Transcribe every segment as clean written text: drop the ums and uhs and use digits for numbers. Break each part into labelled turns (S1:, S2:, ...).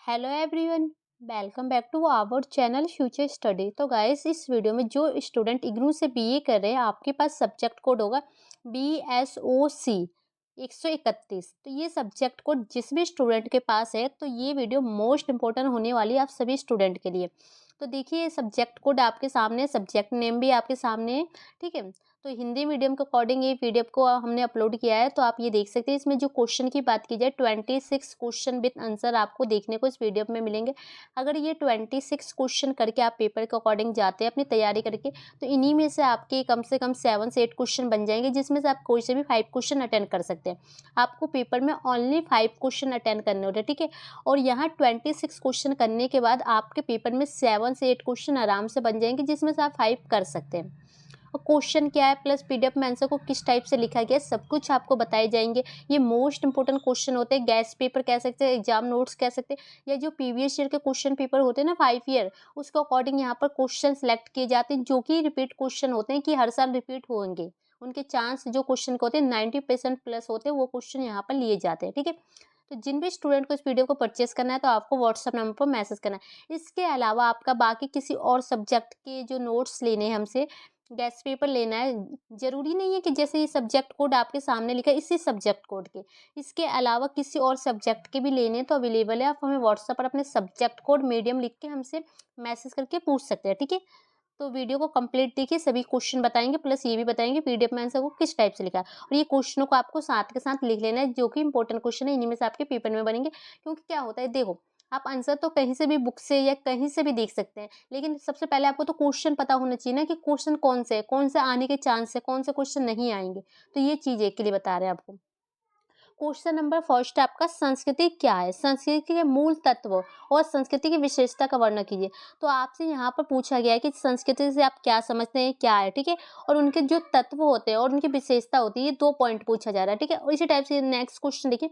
S1: Hello everyone, welcome back to our channel future study. तो guys, इस video में जो स्टूडेंट इग्नू से बीए कर रहे हैं, आपके पास सब्जेक्ट कोड होगा BSOC 131। तो ये सब्जेक्ट कोड जिस भी स्टूडेंट के पास है, तो ये वीडियो मोस्ट इंपॉर्टेंट होने वाली है आप सभी स्टूडेंट के लिए। तो देखिए, सब्जेक्ट कोड आपके सामने, सब्जेक्ट नेम भी आपके सामने है। ठीक है, तो हिंदी मीडियम के अकॉर्डिंग ये पीडीएफ को हमने अपलोड किया है, तो आप ये देख सकते हैं। इसमें जो क्वेश्चन की बात की जाए, 26 क्वेश्चन विद आंसर आपको देखने को इस पीडीएफ में मिलेंगे। अगर ये 26 क्वेश्चन करके आप पेपर के अकॉर्डिंग जाते हैं अपनी तैयारी करके, तो इन्हीं में से आपके कम से कम 7 से 8 क्वेश्चन बन जाएंगे, जिसमें से आप कोई से भी 5 क्वेश्चन अटेंड कर सकते हैं। आपको पेपर में ओनली 5 क्वेश्चन अटेंड करने होते हैं। ठीक है, और यहाँ 26 क्वेश्चन करने के बाद आपके पेपर में 7 से 8 क्वेश्चन आराम से बन जाएंगे, जिसमें से आप 5 कर सकते हैं। और क्वेश्चन क्या है प्लस पीडीएफ में आंसर को किस टाइप से लिखा गया है, सब कुछ आपको बताए जाएंगे। ये मोस्ट इंपोर्टेंट क्वेश्चन होते हैं, गैस पेपर कह सकते हैं, एग्जाम नोट्स कह सकते हैं, या जो प्रीवियस ईयर के क्वेश्चन पेपर होते हैं ना 5 ईयर, उसके अकॉर्डिंग यहाँ पर क्वेश्चन सेलेक्ट किए जाते हैं, जो कि रिपीट क्वेश्चन होते हैं, कि हर साल रिपीट होंगे। उनके चांस जो क्वेश्चन के होते हैं 90% प्लस होते हैं, वो क्वेश्चन यहाँ पर लिए जाते हैं। ठीक है, तो जिन भी स्टूडेंट को इस पीडीएफ को परचेस करना है, तो आपको व्हाट्सएप नंबर पर मैसेज करना है। इसके अलावा आपका बाकी किसी और सब्जेक्ट के जो नोट्स लेने हैं हमसे, गेस्ट पेपर लेना है, ज़रूरी नहीं है कि जैसे ये सब्जेक्ट कोड आपके सामने लिखा है इसी सब्जेक्ट कोड के, इसके अलावा किसी और सब्जेक्ट के भी लेने हैं तो अवेलेबल है। आप हमें व्हाट्सएप पर अपने सब्जेक्ट कोड मीडियम लिख के हमसे मैसेज करके पूछ सकते हैं। ठीक है, तो वीडियो को कंप्लीट देखिए, सभी क्वेश्चन बताएंगे, प्लस ये भी बताएंगे पीडीएफ में आंसर को किस टाइप से लिखा है। और ये क्वेश्चनों को आपको साथ के साथ लिख लेना है, जो कि इंपॉर्टेंट क्वेश्चन है, इन्हीं में से आपके पेपर में बनेंगे। क्योंकि क्या होता है, देखो, आप आंसर तो कहीं से भी बुक से या कहीं से भी देख सकते हैं, लेकिन सबसे पहले आपको तो क्वेश्चन पता होना चाहिए ना, कि क्वेश्चन कौन से है, कौन से आने के चांस है, कौन से क्वेश्चन नहीं आएंगे। तो ये चीज एक के लिए बता रहे हैं आपको। क्वेश्चन नंबर फर्स्ट आपका, संस्कृति क्या है, संस्कृति के मूल तत्व और संस्कृति की विशेषता का वर्णन कीजिए। तो आपसे यहाँ पर पूछा गया है कि संस्कृति से आप क्या समझते हैं, क्या है। ठीक है, और उनके जो तत्व होते हैं और उनकी विशेषता होती है, ये 2 पॉइंट पूछा जा रहा है। ठीक है, और इसी टाइप से नेक्स्ट क्वेश्चन देखिए,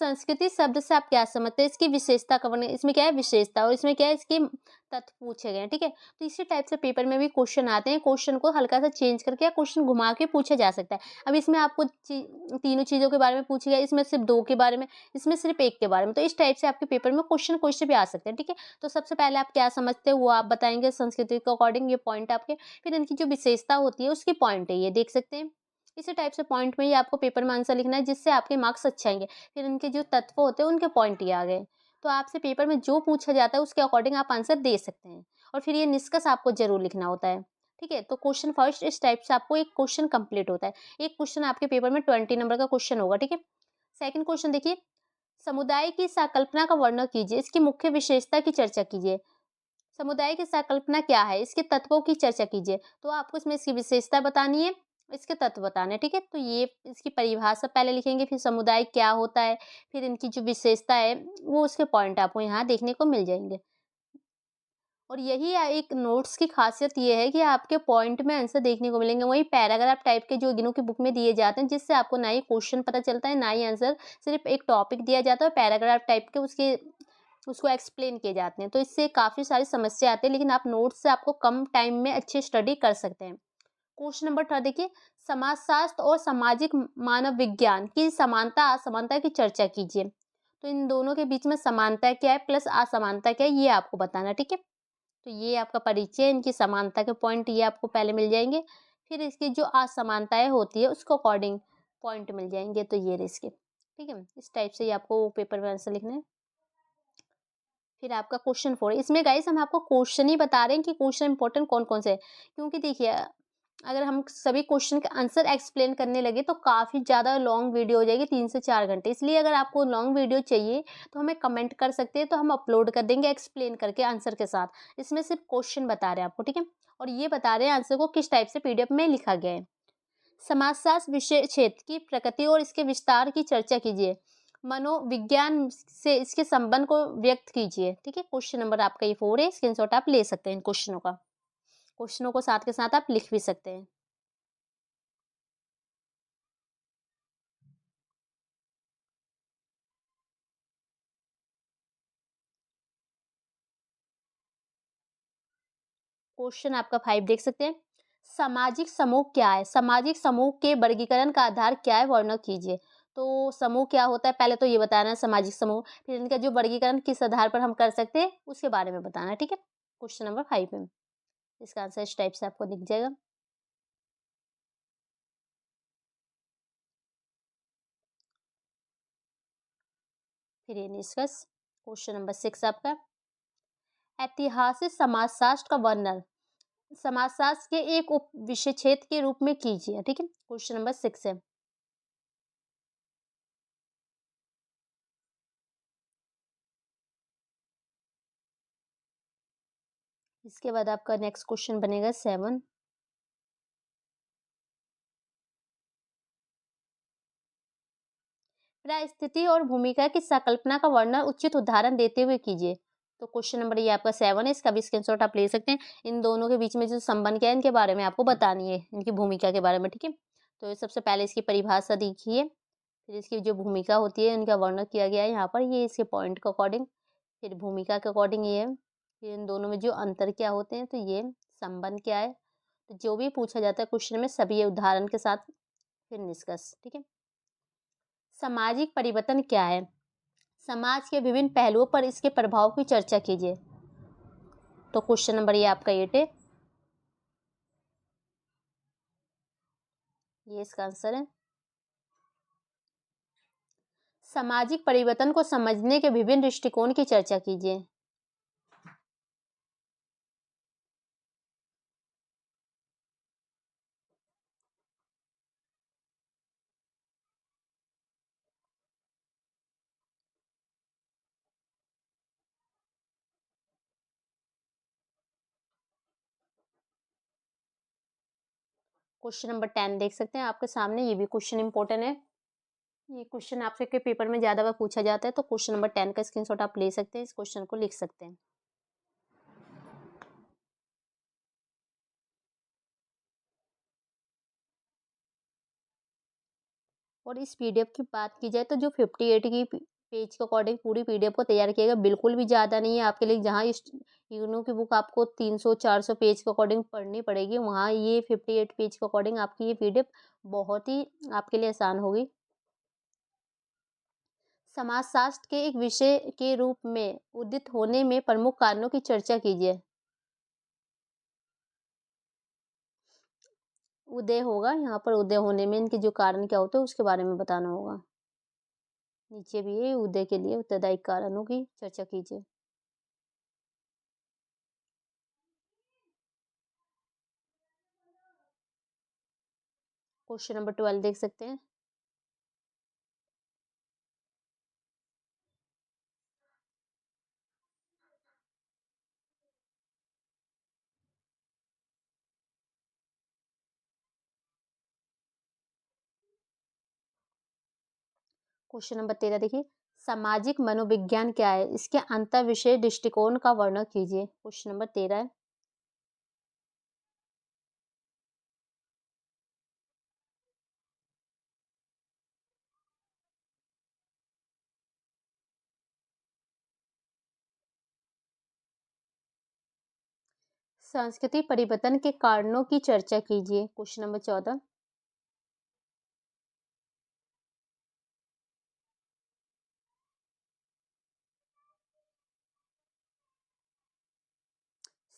S1: संस्कृति शब्द से आप क्या समझते हैं, इसकी विशेषता का वर्णन। इसमें क्या है, विशेषता, और इसमें क्या है, इसके तत्व पूछे गए हैं। ठीक है, तो इसी टाइप से पेपर में भी क्वेश्चन आते हैं, क्वेश्चन को हल्का सा चेंज करके या क्वेश्चन घुमा के पूछा जा सकता है। अब इसमें आपको तीनों चीजों के बारे में पूछा गया, इसमें सिर्फ 2 के बारे में, इसमें सिर्फ 1 के बारे में। तो इस टाइप से आपके पेपर में क्वेश्चन क्वेश्चन भी आ सकते हैं। ठीक है, तो सबसे पहले आप क्या समझते हो वो आप बताएंगे संस्कृति के अकॉर्डिंग, ये पॉइंट आपके। फिर इनकी जो विशेषता होती है उसकी पॉइंट है, ये देख सकते हैं। इसी टाइप से पॉइंट में ही आपको पेपर में आंसर लिखना है, जिससे आपके मार्क्स अच्छे आएंगे। फिर इनके जो तत्व होते हैं उनके पॉइंट ये आ गए। तो आपसे पेपर में जो पूछा जाता है उसके अकॉर्डिंग आप आंसर दे सकते हैं, और फिर ये निष्कर्ष आपको जरूर लिखना होता है। ठीक है, तो क्वेश्चन फर्स्ट इस टाइप से आपको एक क्वेश्चन कंप्लीट होता है। एक क्वेश्चन आपके पेपर में 20 नंबर का क्वेश्चन होगा। ठीक है, सेकंड क्वेश्चन देखिए, समुदाय की संकल्पना का वर्णन कीजिए, इसकी मुख्य विशेषता की चर्चा कीजिए। समुदाय की संकल्पना क्या है, इसके तत्वों की चर्चा कीजिए। तो आपको इसमें इसकी विशेषता बतानी है, इसके तत्व बताने हैं। ठीक है, तो ये इसकी परिभाषा पहले लिखेंगे, फिर समुदाय क्या होता है, फिर इनकी जो विशेषता है, वो उसके पॉइंट आपको यहाँ देखने को मिल जाएंगे। और यही एक नोट्स की खासियत ये है कि आपके पॉइंट में आंसर देखने को मिलेंगे, वही पैराग्राफ टाइप के जो इग्नू की बुक में दिए जाते हैं, जिससे आपको ना ही क्वेश्चन पता चलता है ना ही आंसर। सिर्फ एक टॉपिक दिया जाता है, पैराग्राफ टाइप के उसके उसको एक्सप्लेन किए जाते हैं। तो इससे काफ़ी सारी समस्या आती है, लेकिन आप नोट्स से आपको कम टाइम में अच्छी स्टडी कर सकते हैं। क्वेश्चन नंबर 3 देखिए, समाजशास्त्र और सामाजिक मानव विज्ञान की समानता असमानता की चर्चा कीजिए। तो इन दोनों के बीच में समानता क्या है प्लस असमानता क्या है, ये आपको बताना है। ठीक है, तो ये आपका परिचय, इनकी समानता के पॉइंट ये आपको पहले मिल जाएंगे। फिर इसकी जो असमानताएं होती है उसको अकॉर्डिंग पॉइंट मिल जाएंगे। तो ये रहे इसके। ठीक है, इस टाइप से ही आपको पेपर में आंसर लिखना है। फिर आपका क्वेश्चन 4, इसमें गाइस हम आपको क्वेश्चन ही बता रहे हैं कि क्वेश्चन इंपॉर्टेंट कौन कौन से हैं। क्योंकि देखिए, अगर हम सभी क्वेश्चन के आंसर एक्सप्लेन करने लगे तो काफ़ी ज़्यादा लॉन्ग वीडियो हो जाएगी, 3 से 4 घंटे। इसलिए अगर आपको लॉन्ग वीडियो चाहिए तो हमें कमेंट कर सकते हैं, तो हम अपलोड कर देंगे एक्सप्लेन करके आंसर के साथ। इसमें सिर्फ क्वेश्चन बता रहे हैं आपको। ठीक है, और ये बता रहे हैं आंसर को किस टाइप से पीडीएफ में लिखा गया है। समाजशास्त्र विषय क्षेत्र की प्रकृति और इसके विस्तार की चर्चा कीजिए। मनोविज्ञान से इसके संबंध को व्यक्त कीजिए। ठीक है, क्वेश्चन नंबर आपका ये 4 है, स्क्रीनशॉट आप ले सकते हैं इन क्वेश्चनों का। क्वेश्चनों को साथ के साथ आप लिख भी सकते हैं। क्वेश्चन आपका 5 देख सकते हैं, सामाजिक समूह क्या है, सामाजिक समूह के वर्गीकरण का आधार क्या है, वर्णन कीजिए। तो समूह क्या होता है पहले तो ये बताना है, सामाजिक समूह, फिर इनका जो वर्गीकरण किस आधार पर हम कर सकते हैं उसके बारे में बताना है, ठीक है। क्वेश्चन नंबर 5 में इसका आंसर इस टाइप से आपको दिख जाएगा। फिर ये निष्कर्ष। क्वेश्चन नंबर 6 आपका, ऐतिहासिक समाजशास्त्र का वर्णन समाजशास्त्र के एक उप विषय क्षेत्र के रूप में कीजिए, ठीक है। क्वेश्चन नंबर 6 है। इसके बाद आपका नेक्स्ट क्वेश्चन बनेगा 7। परिस्थिति और भूमिका की संकल्पना का वर्णन उचित उदाहरण देते हुए कीजिए। तो क्वेश्चन नंबर ये आपका 7 है, इसका भी स्क्रीनशॉट आप ले सकते हैं। इन दोनों के बीच में जो संबंध क्या है इनके बारे में आपको बतानी है, इनकी भूमिका के बारे में, ठीक है। तो सबसे पहले इसकी परिभाषा देखिए, फिर इसकी जो भूमिका होती है इनका वर्णन किया गया है यहाँ पर, ये इसके पॉइंट के अकॉर्डिंग, फिर भूमिका के अकॉर्डिंग ये है, फिर इन दोनों में जो अंतर क्या होते हैं, तो ये संबंध क्या है। तो जो भी पूछा जाता है क्वेश्चन में सभी उदाहरण के साथ फिर निष्कर्ष, ठीक है। सामाजिक परिवर्तन क्या है, समाज के विभिन्न पहलुओं पर इसके प्रभाव की चर्चा कीजिए। तो क्वेश्चन नंबर ये आपका 8 है, ये इसका आंसर है। सामाजिक परिवर्तन को समझने के विभिन्न दृष्टिकोण की चर्चा कीजिए। क्वेश्चन नंबर 10 देख सकते हैं आपके सामने, ये भी क्वेश्चन इंपॉर्टेंट है। ये क्वेश्चन आपसे के पेपर में ज्यादा बार पूछा जाता है, तो क्वेश्चन नंबर 10 का स्क्रीनशॉट आप ले सकते हैं, इस क्वेश्चन को लिख सकते हैं। और इस पीडीएफ की बात की जाए तो जो 58 की पेज के अकॉर्डिंग पूरी पीडीएफ को तैयार किया गया, बिल्कुल भी ज़्यादा नहीं है आपके लिए। जहाँ इस यूनो की बुक आपको 300-400 पेज के अकॉर्डिंग पढ़नी पड़ेगी, वहाँ ये 58 पेज के अकॉर्डिंग आपकी ये पीडीएफ बहुत ही आपके लिए आसान होगी। समाजशास्त्र के एक विषय के रूप में उदित होने में प्रमुख कारणों की चर्चा कीजिए। उदय होगा यहाँ पर, उदय होने में इनके जो कारण क्या होते हैं उसके बारे में बताना होगा। नीचे भी है, उदय के लिए उत्तरदायी कारणों की चर्चा कीजिए। क्वेश्चन नंबर 12 देख सकते हैं। क्वेश्चन नंबर 13 देखिए, सामाजिक मनोविज्ञान क्या है, इसके अंतर विषय दृष्टिकोण का वर्णन कीजिए। क्वेश्चन नंबर 13 है। सांस्कृतिक परिवर्तन के कारणों की चर्चा कीजिए। Question number 14।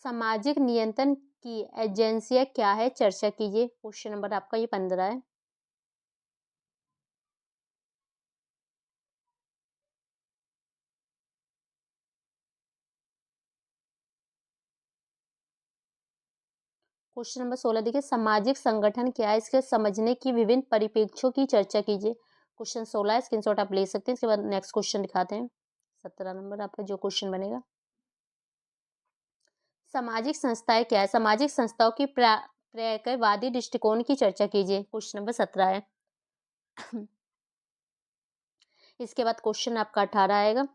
S1: सामाजिक नियंत्रण की एजेंसियां क्या है, चर्चा कीजिए। क्वेश्चन नंबर आपका ये 15 है। क्वेश्चन नंबर 16 देखिए, सामाजिक संगठन क्या है, इसके समझने की विभिन्न परिप्रेक्ष्यों की चर्चा कीजिए। क्वेश्चन 16 है, स्क्रीनशॉट आप ले सकते हैं। इसके बाद नेक्स्ट क्वेश्चन दिखाते हैं, 17 नंबर आपका जो क्वेश्चन बनेगा। सामाजिक संस्थाएं क्या है, सामाजिक संस्थाओं की प्रक्रियावादी दृष्टिकोण की चर्चा कीजिए। क्वेश्चन नंबर 17 है। इसके बाद क्वेश्चन आपका 18 आएगा,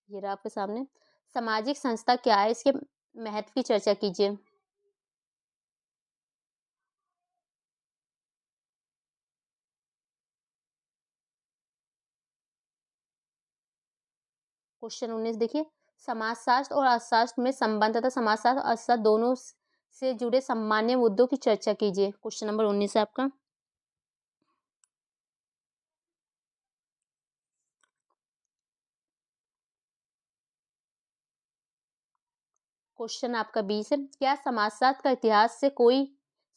S1: ये रहा आपके सामने। सामाजिक संस्था क्या है, इसके महत्व की चर्चा कीजिए। क्वेश्चन 19 देखिए, समाजशास्त्र और अर्थशास्त्र में संबंध तथा समाजशास्त्र और अर्थशास्त्र दोनों से जुड़े सामान्य मुद्दों की चर्चा कीजिए। क्वेश्चन नंबर 19 है आपका। क्वेश्चन आपका 20 है, क्या समाजशास्त्र का इतिहास से कोई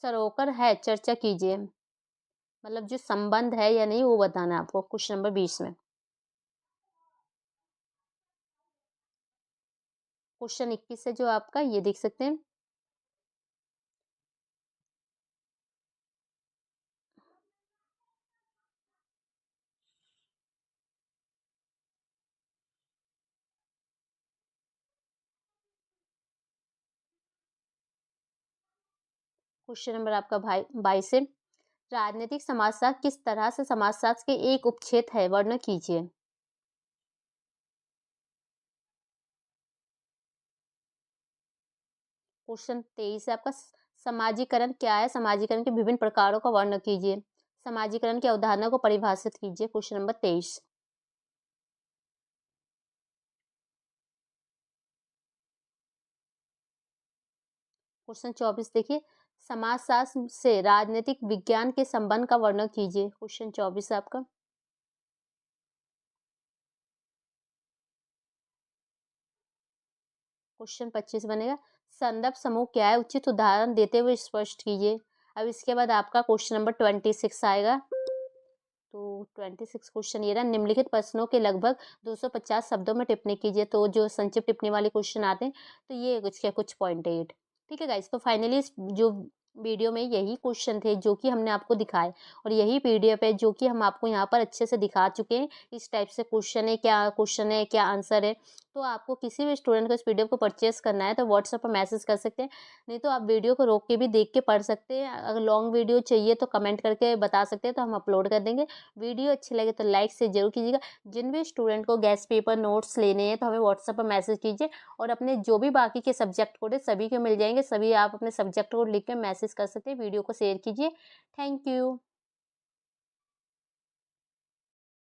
S1: सरोकर है, चर्चा कीजिए। मतलब जो संबंध है या नहीं वो बताना है आपको क्वेश्चन नंबर 20 में। क्वेश्चन 21 है जो आपका, ये देख सकते हैं। क्वेश्चन नंबर आपका 22 है, राजनीतिक समाजशास्त्र किस तरह से समाजशास्त्र के एक उपक्षेत्र है, वर्णन कीजिए। क्वेश्चन 23 है आपका, समाजीकरण क्या है, समाजीकरण के विभिन्न प्रकारों का वर्णन कीजिए। समाजीकरण की अवधारणा को परिभाषित कीजिए। Question number 23। क्वेश्चन 24 देखिए, समाजशास्त्र से राजनीतिक विज्ञान के संबंध का वर्णन कीजिए। क्वेश्चन 24 आपका। क्वेश्चन 25 बनेगा, संदर्भ समूह क्या है, उचित उदाहरण देते हुए स्पष्ट कीजिए। अब इसके बाद आपका क्वेश्चन नंबर 26 आएगा। तो 26 क्वेश्चन ये रहा, निम्नलिखित प्रश्नों के लगभग 250 शब्दों में टिप्पणी कीजिए। तो जो संक्षिप्त टिप्पणी वाले क्वेश्चन आते हैं, तो ये कुछ पॉइंट है 8। ठीक है गाइस, तो फाइनली इस जो वीडियो में यही क्वेश्चन थे जो कि हमने आपको दिखाए, और यही पीडीएफ है जो कि हम आपको यहाँ पर अच्छे से दिखा चुके हैं। इस टाइप से क्वेश्चन है, क्या आंसर है। तो आपको किसी भी स्टूडेंट को इस पीडीएफ को परचेस करना है तो व्हाट्सएप पर मैसेज कर सकते हैं, नहीं तो आप वीडियो को रोक के भी देख के पढ़ सकते हैं। अगर लॉन्ग वीडियो चाहिए तो कमेंट करके बता सकते हैं, तो हम अपलोड कर देंगे। वीडियो अच्छी लगे तो लाइक से जरूर कीजिएगा। जिन भी स्टूडेंट को गैस पेपर नोट्स लेने हैं तो हमें व्हाट्सएप पर मैसेज कीजिए, और अपने जो भी बाकी के सब्जेक्ट कोड है सभी के मिल जाएंगे। सभी आप अपने सब्जेक्ट कोड लिख के मैसेज कर सकते हैं। वीडियो को शेयर कीजिए। Thank you.